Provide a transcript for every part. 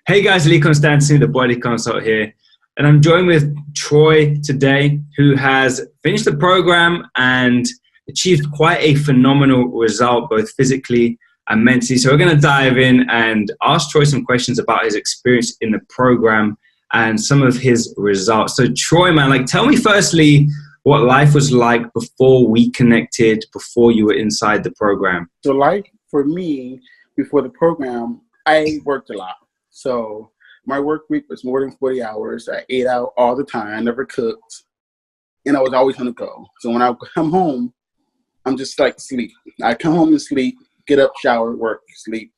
Hey guys, Lee Constantinou, the Body Consult here. And I'm joined with Troy today, who has finished the program and achieved quite a phenomenal result, both physically and mentally. So we're going to dive in and ask Troy some questions about his experience in the program and some of his results. So Troy, man, tell me firstly what life was like before we connected, before you were inside the program. So life for me before the program, I worked a lot. So my work week was more than 40 hours. I ate out all the time. I never cooked. And I was always on the go. So when I come home, I'm just like sleep. I come home and sleep, get up, shower, work, sleep.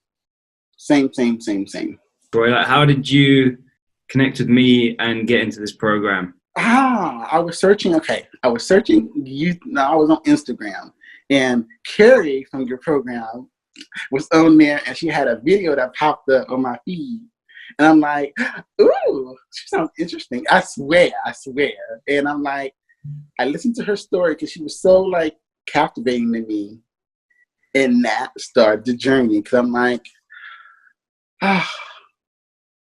Same. Troy, how did you connect with me and get into this program? I was searching. I was searching. I was on Instagram. And Carrie from your program was on there, and she had a video that popped up on my feed. And I'm like, ooh, she sounds interesting. I swear. And I'm like, I listened to her story because she was so captivating to me. And that started the journey because I'm like,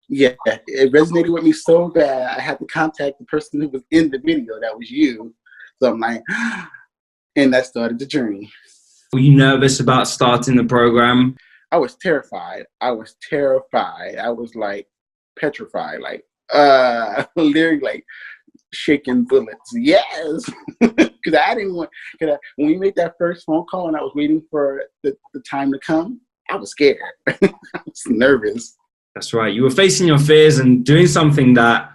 yeah, it resonated with me so bad. I had to contact the person who was in the video. That was you. So I'm like, and that started the journey. Were you nervous about starting the program? I was terrified. I was petrified, literally shaking bullets. Yes, because I didn't want. When we made that first phone call and I was waiting for the time to come, I was scared. I was nervous. That's right. You were facing your fears and doing something that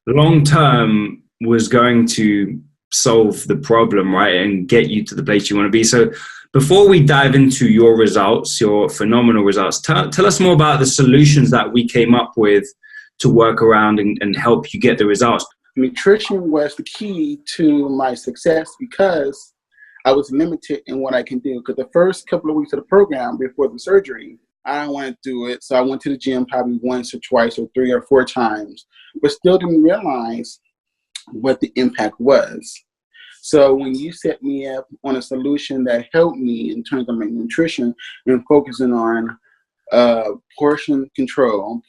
long term was going to solve the problem, right, and get you to the place you want to be. So before we dive into your results, your phenomenal results, tell us more about the solutions that we came up with to work around and help you get the results. Nutrition was the key to my success because I was limited in what I can do. Because the first couple of weeks of the program before the surgery, I didn't want to do it. So I went to the gym probably once or twice or 3 or 4 times, but still didn't realize what the impact was. So when you set me up on a solution that helped me in terms of my nutrition and focusing on portion control,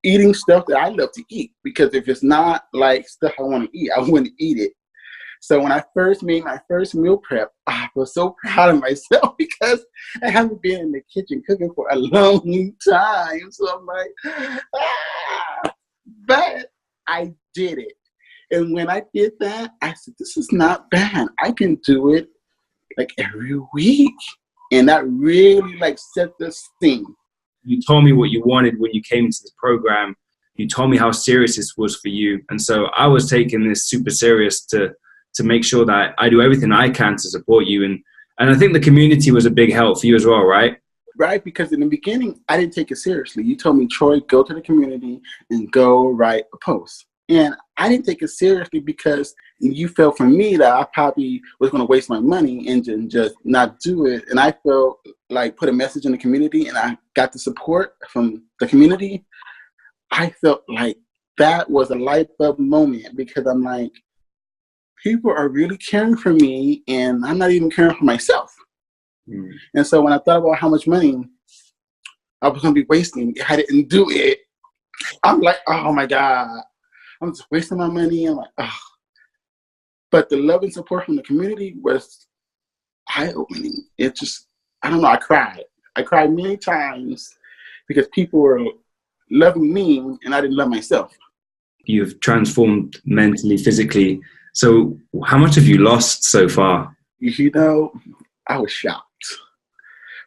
eating stuff that I love to eat, because if it's not stuff I want to eat, I wouldn't eat it. So when I first made my first meal prep, I was so proud of myself because I haven't been in the kitchen cooking for a long time. So I'm like, but I did it. And when I did that, I said, this is not bad. I can do it every week. And that really set the scene. You told me what you wanted when you came into this program. You told me how serious this was for you. And so I was taking this super serious to make sure that I do everything I can to support you. And I think the community was a big help for you as well, right? Right, because in the beginning, I didn't take it seriously. You told me, Troy, go to the community and go write a post. And I didn't take it seriously because you felt from me that I probably was going to waste my money and just not do it. And I felt put a message in the community and I got the support from the community. I felt that was a light bulb moment because I'm like, people are really caring for me and I'm not even caring for myself. Mm. And so when I thought about how much money I was going to be wasting if I didn't do it, I'm like, oh my God. I'm just wasting my money. I'm like, oh. But the love and support from the community was eye-opening. It just, I don't know, I cried. I cried many times because people were loving me and I didn't love myself. You've transformed mentally, physically. So how much have you lost so far? I was shocked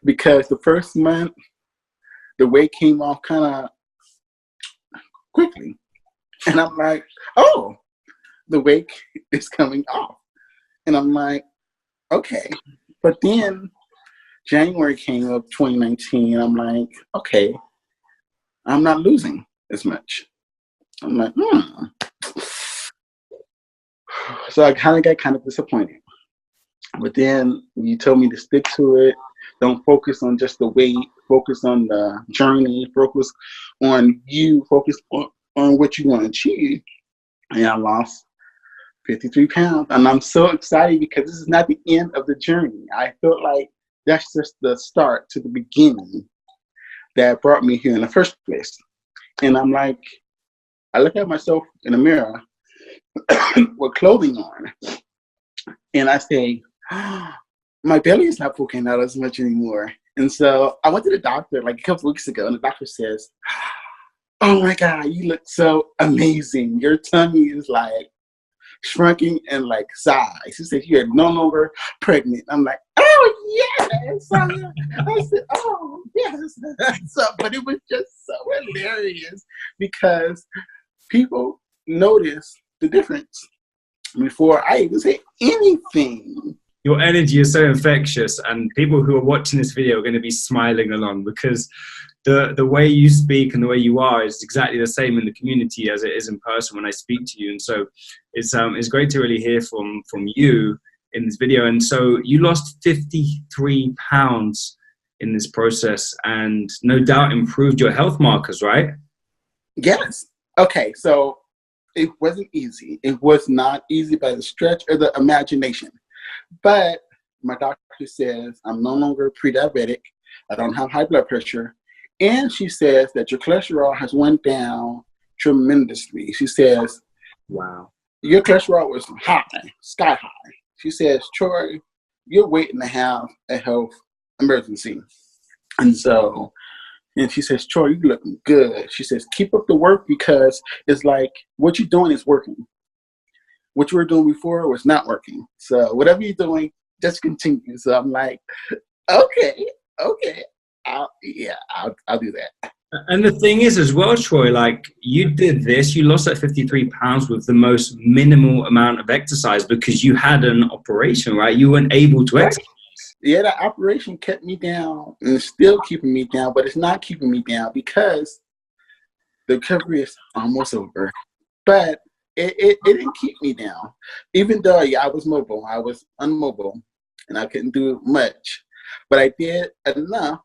because the first month, the weight came off kind of quickly. And I'm like, oh, the weight is coming off. And I'm like, okay. But then January came up, 2019, and I'm like, okay, I'm not losing as much. I'm like, So I got disappointed. But then you told me to stick to it. Don't focus on just the weight. Focus on the journey. Focus on you. Focus on what you want to achieve. And I lost 53 pounds. And I'm so excited because this is not the end of the journey. I feel like that's just the start to the beginning. that brought me here in the first place. And I'm like, I look at myself in the mirror with clothing on, and I say, oh, my belly is not poking out as much anymore. And so I went to the doctor like a couple weeks ago, and the doctor says, oh my God, you look so amazing. Your tummy is like shrunken and like size. She said you're no longer pregnant. I'm like, oh yes. I said, oh yes. So, but it was just so hilarious because people notice the difference before I even say anything. Your energy is so infectious, and people who are watching this video are going to be smiling along, because the way you speak and the way you are is exactly the same in the community as it is in person when I speak to you. And so it's great to really hear from you in this video. And so you lost 53 pounds in this process, and no doubt improved your health markers, right? Yes. Okay, so it wasn't easy. It was not easy by the stretch or the imagination. But my doctor says I'm no longer pre-diabetic. I don't have high blood pressure. And she says that your cholesterol has went down tremendously. She says, wow, your cholesterol was high, sky high. She says, Troy, you're waiting to have a health emergency. And so, and she says, Troy, you're looking good. She says, keep up the work, because it's like what you're doing is working. What you were doing before was not working. So whatever you're doing, just continue. So I'm like, okay. I'll do that. And the thing is as well, Troy, like you did this, you lost that 53 pounds with the most minimal amount of exercise because you had an operation, right? You weren't able to exercise. Yeah, the operation kept me down and it's still keeping me down, but it's not keeping me down because the recovery is almost over. But it didn't keep me down. Even though, I was mobile, I was unmobile, and I couldn't do much. But I did enough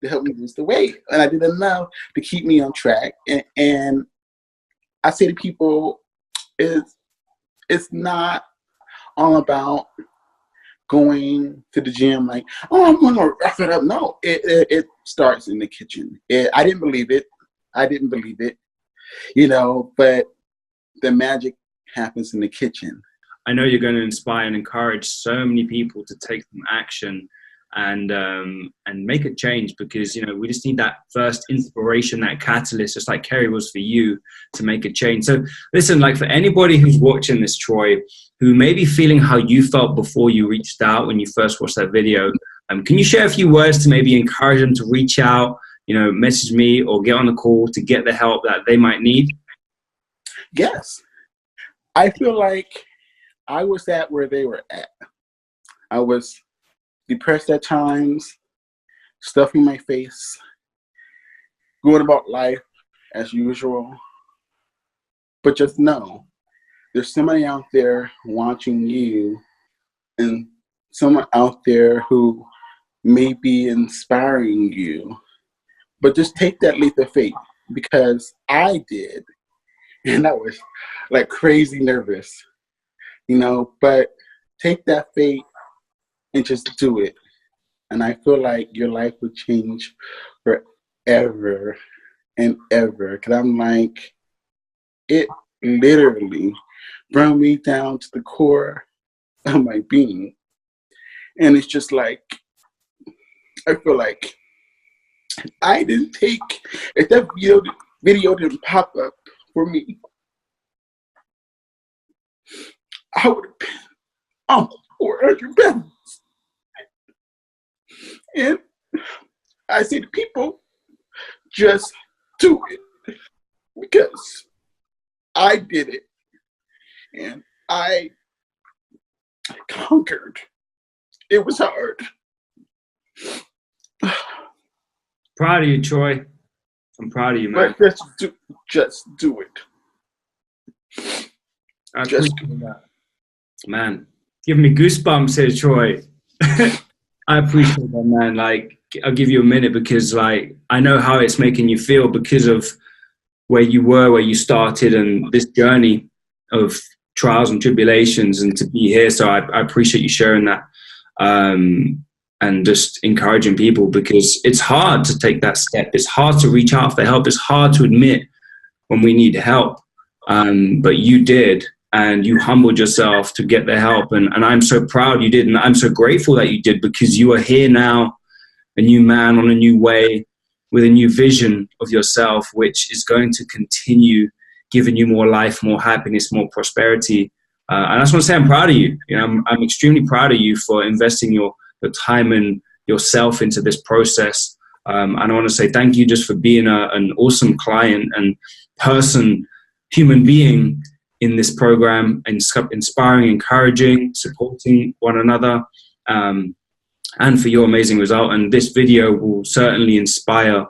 to help me lose the weight. And I did enough to keep me on track. And I say to people, it's not all about going to the gym like, oh, I'm going to wrap it up. No, it starts in the kitchen. I didn't believe it. But the magic happens in the kitchen. I know you're going to inspire and encourage so many people to take some action and make a change, because we just need that first inspiration, that catalyst, just like Kerry was for you, to make a change. So listen, like for anybody who's watching this, Troy, who may be feeling how you felt before you reached out when you first watched that video, can you share a few words to maybe encourage them to reach out, message me or get on the call to get the help that they might need? Yes. I feel like I was at where they were at. I was depressed at times, stuffing my face, going about life as usual. But just know, there's somebody out there watching you, and someone out there who may be inspiring you. But just take that leap of faith, because I did. And I was like crazy nervous, but take that faith and just do it. And I feel like your life will change forever and ever. Because I'm like, it literally brought me down to the core of my being. And it's just like, I feel like I didn't take, if that video didn't pop up for me, I would have been almost 400 pounds. And I say to people, just do it, because I did it and I conquered. It was hard. Proud of you, Troy. I'm proud of you, man. But just do it. I appreciate that. Man, giving me goosebumps here, Troy. I appreciate that, man. Like, I'll give you a minute, because like I know how it's making you feel because of where you were, where you started, and this journey of trials and tribulations, and to be here. So I appreciate you sharing that. and just encouraging people, because it's hard to take that step. It's hard to reach out for help. It's hard to admit when we need help. But you did, and you humbled yourself to get the help. And I'm so proud you did. And I'm so grateful that you did, because you are here now, a new man on a new way, with a new vision of yourself, which is going to continue giving you more life, more happiness, more prosperity. And I just want to say I'm proud of you. You know, I'm extremely proud of you for investing your time and yourself into this process. And I want to say thank you just for being an awesome client and person, human being in this program, and inspiring, encouraging, supporting one another, and for your amazing result. And this video will certainly inspire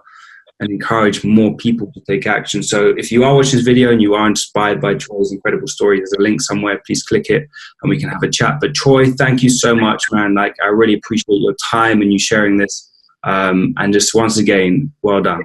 and encourage more people to take action. So if you are watching this video and you are inspired by Troy's incredible story, there's a link somewhere, please click it and we can have a chat. But Troy, thank you so much, man. Like, I really appreciate your time and you sharing this. And just once again, well done.